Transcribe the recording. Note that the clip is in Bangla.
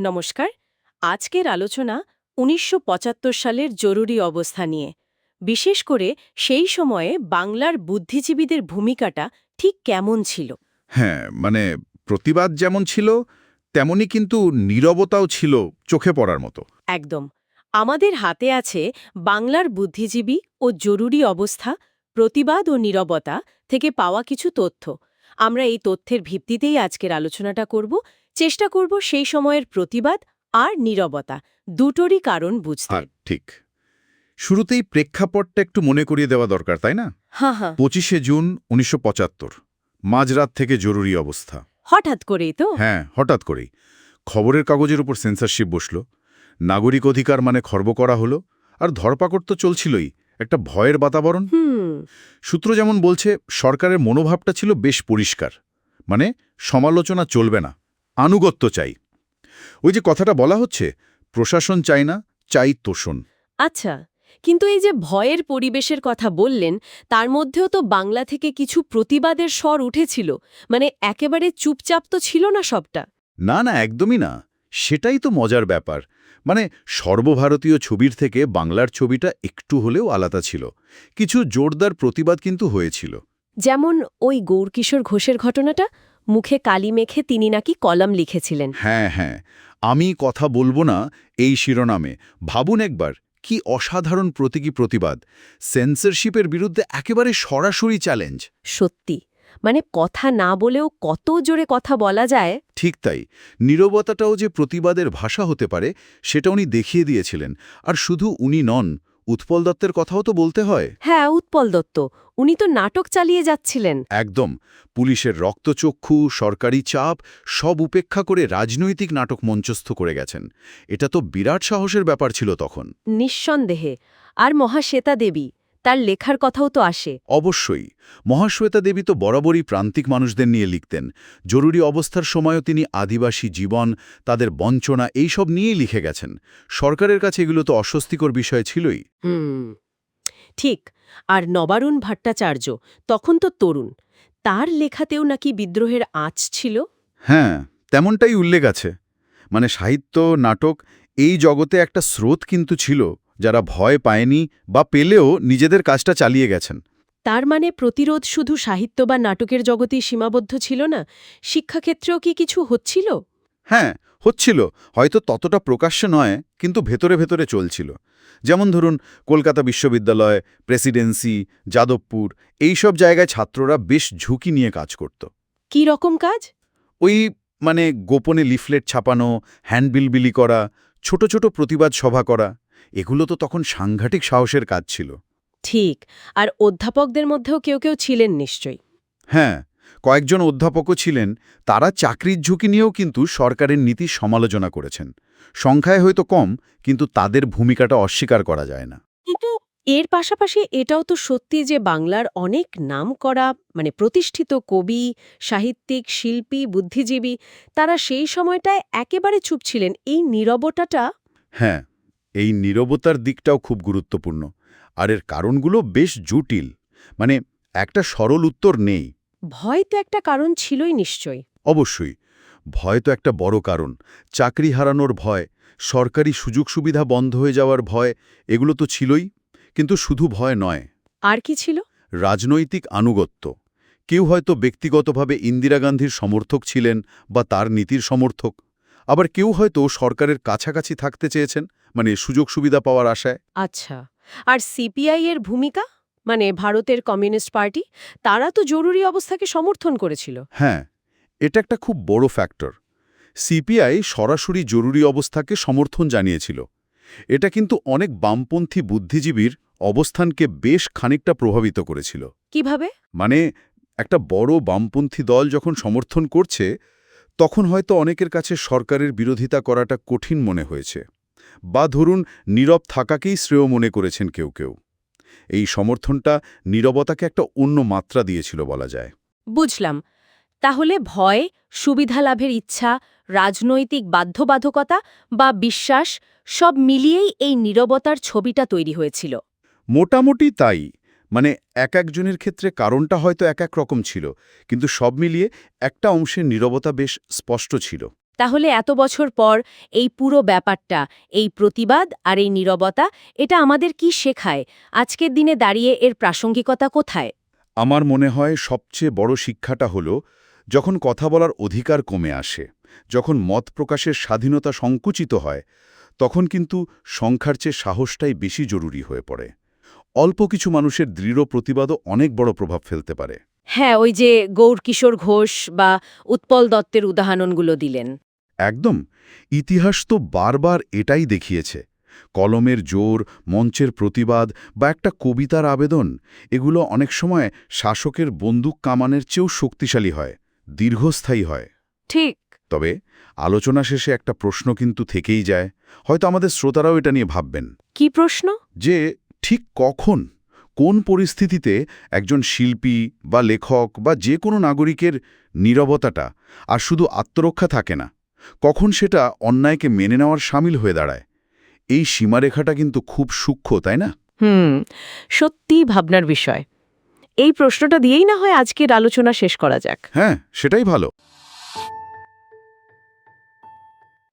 নমস্কার। আজকের আলোচনা ১৯৭৫ সালের জরুরি অবস্থা নিয়ে। বিশেষ করে সেই সময়ে বাংলার বুদ্ধিজীবীদের ভূমিকাটা ঠিক কেমন ছিল। হ্যাঁ, প্রতিবাদ যেমন ছিল, তেমনি কিন্তু নীরবতাও ছিল চোখে পড়ার মতো। একদম। আমাদের হাতে আছে বাংলার বুদ্ধিজীবী ও জরুরি অবস্থা, প্রতিবাদ ও নীরবতা থেকে পাওয়া কিছু তথ্য। আমরা এই তথ্যের ভিত্তিতেই আজকের আলোচনাটা করব, চেষ্টা করব সেই সময়ের প্রতিবাদ আর নীরবতা দুটোরই কারণ বুঝতে। আর ঠিক শুরুতেই প্রেক্ষাপটটা একটু মনে করিয়ে দেওয়া দরকার, তাই না? হ্যাঁ হ্যাঁ, ২৫শে জুন ১৯৭৫, মাঝরাত থেকে জরুরি অবস্থা। হঠাৎ করেই তো। হ্যাঁ, হঠাৎ করেই খবরের কাগজের উপর সেন্সরশিপ বসল, নাগরিক অধিকার খর্ব করা হলো, আর ধরপাকড় তো চলছিলই। একটা ভয়ের বাতাবরণ। সূত্র যেমন বলছে, সরকারের মনোভাবটা ছিল বেশ পরিষ্কার, সমালোচনা চলবে না, আনুগত্য চাই। ওই যে কথাটা বলা হচ্ছে, প্রশাসন চাই না, চাই তোষণ। আচ্ছা, কিন্তু এই যে ভয়ের পরিবেশের কথা বললেন, তার মধ্যেও তো বাংলা থেকে কিছু প্রতিবাদের স্বর উঠেছিল। একেবারে চুপচাপ তো ছিল না সবটা। না না, একদমই না। সেটাই তো মজার ব্যাপার। সর্বভারতীয় ছবির থেকে বাংলার ছবিটা একটু হলেও আলাদা ছিল। কিছু জোরদার প্রতিবাদ কিন্তু হয়েছিল। যেমন ওই গৌরকিশোর ঘোষের ঘটনাটা, মুখে কালি মেখে তিনি নাকি কলাম লিখেছিলেন। হ্যাঁ হ্যাঁ, আমি কথা বলবো না এই শিরোনামে। ভাবুন একবার, কি অসাধারণ প্রতীকী প্রতিবাদ! সেন্সরশিপের বিরুদ্ধে একেবারে সরাসরি চ্যালেঞ্জ। সত্যি, কথা না বলেও কত জোরে কথা বলা যায়। ঠিক তাই, নীরবতাটাও যে প্রতিবাদের ভাষা হতে পারে, সেটা উনি দেখিয়ে দিয়েছিলেন। আর শুধু উনি নন, উৎপল দত্তের কথাও তো বলতে হয়। হ্যাঁ, উৎপল দত্ত, উনি তো নাটক চালিয়ে যাচ্ছিলেন। একদম। পুলিশের রক্তচক্ষু, সরকারি চাপ সব উপেক্ষা করে রাজনৈতিক নাটক মঞ্চস্থ করে গেছেন। এটা তো বিরাট সাহসের ব্যাপার ছিল তখন। নিঃসন্দেহে। আর মহাশ্বেতা দেবী, তার লেখার কথাও তো আসে। অবশ্যই। মহাশ্বেতা দেবী তো বরাবরই প্রান্তিক মানুষদের নিয়ে লিখতেন। জরুরি অবস্থার সময়ও তিনি আদিবাসী জীবন, তাদের বঞ্চনা এইসব নিয়েই লিখে গেছেন। সরকারের কাছে এগুলো তো অস্বস্তিকর বিষয় ছিলই। ঠিক। আর নবারুণ ভট্টাচার্য তখন তো তরুণ, তার লেখাতেও নাকি বিদ্রোহের আঁচ ছিল। হ্যাঁ, তেমনটাই উল্লেখ আছে। সাহিত্য, নাটক এই জগতে একটা স্রোত কিন্তু ছিল, যারা ভয় পায়নি বা পেলেও নিজেদের কাজটা চালিয়ে গেছেন। তার প্রতিরোধ শুধু সাহিত্য বা নাটকের জগতেই সীমাবদ্ধ ছিল না, শিক্ষাক্ষেত্রেও কি কিছু হচ্ছিল? হ্যাঁ, হচ্ছিল। হয়তো ততটা প্রকাশ্য নয়, কিন্তু ভেতরে ভেতরে চলছিল। যেমন ধরুন, কলকাতা বিশ্ববিদ্যালয়, প্রেসিডেন্সি, যাদবপুর এইসব জায়গায় ছাত্ররা বেশ ঝুঁকি নিয়ে কাজ করত। কি রকম কাজ? ওই গোপনে লিফলেট ছাপানো, হ্যান্ডবিল বিলি করা, ছোট ছোট প্রতিবাদ সভা করা, এগুলো তো তখন সাংঘাতিক সাহসের কাজ ছিল। ঠিক। আর অধ্যাপকদের মধ্যেও কেউ কেউ ছিলেন নিশ্চয়ই। হ্যাঁ, কয়েকজন অধ্যাপকও ছিলেন। তারা চাকরির ঝুঁকি নিয়েও কিন্তু সরকারের নীতির সমালোচনা করেছেন। সংখ্যায় হয়তো কম, কিন্তু তাদের ভূমিকাটা অস্বীকার করা যায় না। কিন্তু এর পাশাপাশি এটাও তো সত্যি যে বাংলার অনেক নামকরা প্রতিষ্ঠিত কবি, সাহিত্যিক, শিল্পী, বুদ্ধিজীবী, তারা সেই সময়টায় একেবারে চুপ ছিলেন। এই নীরবতাটা। হ্যাঁ, এই নীরবতার দিকটাও খুব গুরুত্বপূর্ণ। আর এর কারণগুলো বেশ জটিল। মানে একটা সরল উত্তর নেই। ভয় তো একটা কারণ ছিলই নিশ্চয়ই। অবশ্যই, ভয় তো একটা বড় কারণ। চাকরি হারানোর ভয়, সরকারি সুযোগ সুবিধা বন্ধ হয়ে যাওয়ার ভয়, এগুলো তো ছিলই। কিন্তু শুধু ভয় নয়, আর কি ছিল? রাজনৈতিক আনুগত্য। কেউ হয়তো ব্যক্তিগতভাবে ইন্দিরা গান্ধীর সমর্থক ছিলেন বা তার নীতির সমর্থক। আবার কেউ হয়তো সরকারের কাছাকাছি থাকতে চেয়েছেন, সুযোগ সুবিধা পাওয়ার আশায়। আচ্ছা। আর সিপিআই এর ভূমিকা, ভারতের কমিউনিস্ট পার্টি, তারা তো জরুরি অবস্থাকে সমর্থন করেছিল। হ্যাঁ, এটা একটা খুব বড় ফ্যাক্টর। সিপিআই সরাসরি জরুরি অবস্থাকে সমর্থন জানিয়েছিল। এটা কিন্তু অনেক বামপন্থী বুদ্ধিজীবীর অবস্থানকে বেশ খানিকটা প্রভাবিত করেছিল। কিভাবে? মানে একটা বড় বামপন্থী দল যখন সমর্থন করছে, তখন হয়তো অনেকের কাছে সরকারের বিরোধিতা করাটা কঠিন মনে হয়েছে। বা ধরুন, নীরব থাকাকেই শ্রেয় মনে করেছেন কেউ কেউ। এই সমর্থনটা নীরবতাকে একটা অন্য মাত্রা দিয়েছিল বলা যায়। বুঝলাম। তাহলে ভয়, সুবিধা লাভের ইচ্ছা, রাজনৈতিক বাধ্যবাধকতা বা বিশ্বাস, সব মিলিয়েই এই নীরবতার ছবিটা তৈরি হয়েছিল। মোটামুটি তাই। এক একজনের ক্ষেত্রে কারণটা হয়তো এক এক রকম ছিল, কিন্তু সব মিলিয়ে একটা অংশের নীরবতা বেশ স্পষ্ট ছিল। তাহলে এত বছর পর এই পুরো ব্যাপারটা, এই প্রতিবাদ আর এই নীরবতা, এটা আমাদের কি শেখায়? আজকের দিনে দাঁড়িয়ে এর প্রাসঙ্গিকতা কোথায়? আমার মনে হয় সবচেয়ে বড় শিক্ষাটা হলো যখন কথা বলার অধিকার কমে আসে, যখন মত প্রকাশের স্বাধীনতা সংকুচিত হয়, তখন কিন্তু সংখ্যার চেয়ে সাহসটাই বেশি জরুরি হয়ে পড়ে। অল্প কিছু মানুষের দৃঢ় প্রতিবাদও অনেক বড় প্রভাব ফেলতে পারে। হ্যাঁ, ওই যে গৌরকিশোর ঘোষ বা উৎপল দত্তের উদাহরণগুলো দিলেন। একদম। ইতিহাস তো বারবার এটাই দেখিয়েছে। কলমের জোর, মঞ্চের প্রতিবাদ বা একটা কবিতার আবেদন, এগুলো অনেক সময় শাসকের বন্দুক কামানের চেয়েও শক্তিশালী হয়, দীর্ঘস্থায়ী হয়। ঠিক। তবে আলোচনা শেষে একটা প্রশ্ন কিন্তু থেকেই যায়, হয়তো আমাদের শ্রোতারাও এটা নিয়ে ভাববেন, কি প্রশ্ন? যে ঠিক কখন, কোন পরিস্থিতিতে একজন শিল্পী বা লেখক বা যে কোনো নাগরিকের নীরবতাটা আর শুধু আত্মরক্ষা থাকে না, কখন সেটা অন্যায়কে মেনে নেওয়ার শামিল হয়ে দাঁড়ায়? এই সীমারেখাটা কিন্তু খুব সূক্ষ্ম, তাই না? সত্যিই ভাবনার বিষয়। এই প্রশ্নটা দিয়েই না হয় আজকের আলোচনা শেষ করা যাক। হ্যাঁ, সেটাই ভালো।